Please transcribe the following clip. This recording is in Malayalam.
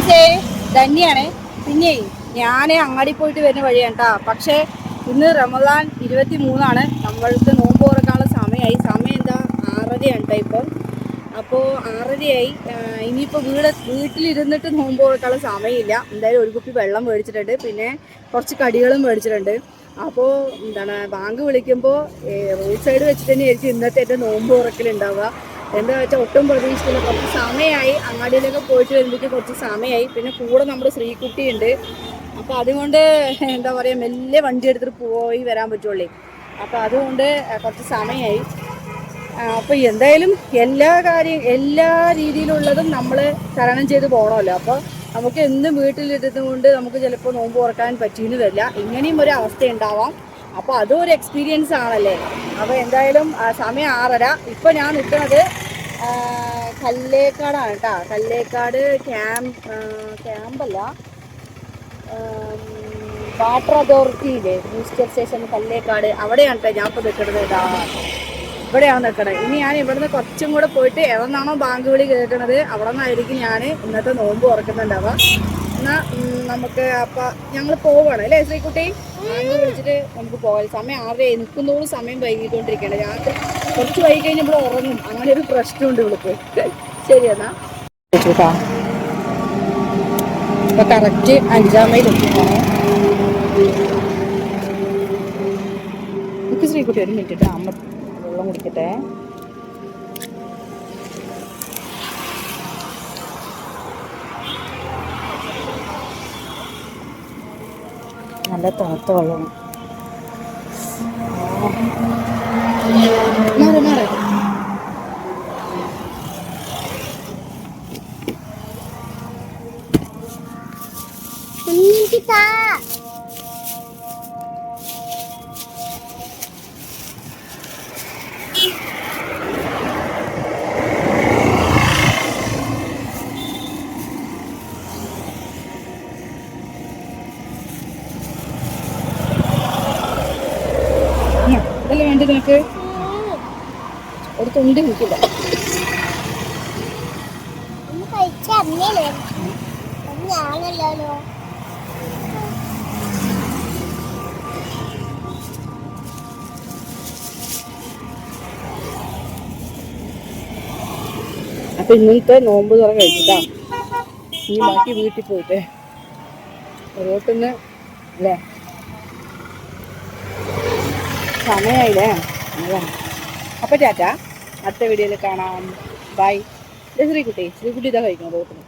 ഗൈസേ ധന്യാണ്. പിന്നെ ഞാൻ അങ്ങാടി പോയിട്ട് വരുന്ന വഴിയാണ് കേട്ടോ. പക്ഷേ ഇന്ന് റമദാൻ 23 നമ്മൾക്ക് നോമ്പ് തുറക്കാനുള്ള സമയമായി. സമയം എന്താ 6:30 കേട്ടോ ഇപ്പം. അപ്പോൾ 6:30 ഇനിയിപ്പോൾ വീട്ടിലിരുന്നിട്ട് നോമ്പ് തുറക്കാനുള്ള സമയമില്ല. എന്തായാലും ഒരു കുപ്പി വെള്ളം മേടിച്ചിട്ടുണ്ട്, പിന്നെ കുറച്ച് കടികളും മേടിച്ചിട്ടുണ്ട്. അപ്പോൾ ബാങ്ക് വിളിക്കുമ്പോൾ റോഡ് സൈഡ് വെച്ചിട്ട് തന്നെ ആയിരിക്കും ഇന്നത്തെ എൻ്റെ നോമ്പ് തുറക്കലുണ്ടാവുക. എന്താ വെച്ചാൽ ഒട്ടും പ്രതീക്ഷിച്ചില്ല. കുറച്ച് സമയമായി, അങ്ങാടിയിലൊക്കെ പോയിട്ട് വരുമ്പോഴേക്കും കുറച്ച് സമയമായി. പിന്നെ കൂടെ നമ്മുടെ ശ്രീകുട്ടിയുണ്ട്. അപ്പോൾ അതുകൊണ്ട് എന്താ പറയുക, മെല്ലെ വണ്ടി എടുത്തിട്ട് പോയി വരാൻ പറ്റുള്ളൂ. അപ്പോൾ അതുകൊണ്ട് കുറച്ച് സമയമായി. അപ്പോൾ എന്തായാലും എല്ലാ രീതിയിലുള്ളതും നമ്മൾ തരണം ചെയ്ത് പോകണമല്ലോ. അപ്പോൾ നമുക്ക് എന്നും വീട്ടിലിരുന്നത് കൊണ്ട് നമുക്ക് ചിലപ്പോൾ നോമ്പ് തുറക്കാൻ പറ്റിയെന്ന് വരില്ല. ഇങ്ങനെയും ഒരു അവസ്ഥ ഉണ്ടാവാം. അപ്പോൾ അതും ഒരു എക്സ്പീരിയൻസ് ആണല്ലേ. അപ്പോൾ എന്തായാലും സമയം 6:30. ഇപ്പോൾ ഞാൻ നിൽക്കുന്നത് കല്ലേക്കാടാണ് കേട്ടോ. കല്ലേക്കാട് ക്യാമ്പല്ല, വാട്ടർ അതോറിറ്റിയിലെ ബൂസ്റ്റർ സ്റ്റേഷൻ കല്ലേക്കാട്, അവിടെയാണ് കേട്ടോ ഞാൻ ഇപ്പോൾ നിൽക്കുന്നത്. ഇവിടെയാണ് നിൽക്കണത്. ഇനി ഞാൻ ഇവിടുന്ന് കുറച്ചും കൂടെ പോയിട്ട് എവിടെന്നാണോ ബാങ്ക് വിളി കേൾക്കണത് അവിടെ നിന്നായിരിക്കും ഞാൻ ഇന്നത്തെ നോമ്പ് തുറക്കുന്നുണ്ടാവുക. എന്നാൽ നമുക്ക് അപ്പം ഞങ്ങൾ പോവുകയാണ് അല്ലേ ശ്രീകുട്ടി? ബാങ്ക് വിളിച്ചിട്ട് നമുക്ക് പോകാം. സമയം 6:30 നിൽക്കുന്നതോടും സമയം വൈകിക്കൊണ്ടിരിക്കുകയാണ്. രാത്രി കുറച്ച് വൈകി കഴിഞ്ഞപ്പോൾ ഉറങ്ങും. അങ്ങനെ ഒരു പ്രശ്നമുണ്ട് ഇവൾക്ക്. ശരി എന്നാ ചേട്ടാ. ഇപ്പൊ കറക്റ്റ് 5-ാം മൈൽ എത്തിയാണ്. എനിക്ക് ശ്രീകുട്ടി ഒരു മിനിറ്റ് അമ്മ വെള്ളം കുടിക്കട്ടെ. നല്ല തണുത്ത വെള്ളമാണ്. ഇതല്ലേ വേണ്ടി നിനക്ക്? ഒരു തുണ്ടി നിൽക്കില്ല. അപ്പൊ ഇന്നത്തെ നോമ്പ് തുറ കഴിച്ചിട്ടാ. ഇനി ബാക്കി വീട്ടിൽ പോയിട്ട് റോട്ടിന്ന് അല്ലേ, സമയമായില്ലേ. അപ്പൊ ടാറ്റാ, അടുത്ത വീഡിയോയിൽ കാണാം. ബൈ. ശ്രീകുട്ടി ഇതാ കഴിക്കണം റോട്ടിന്.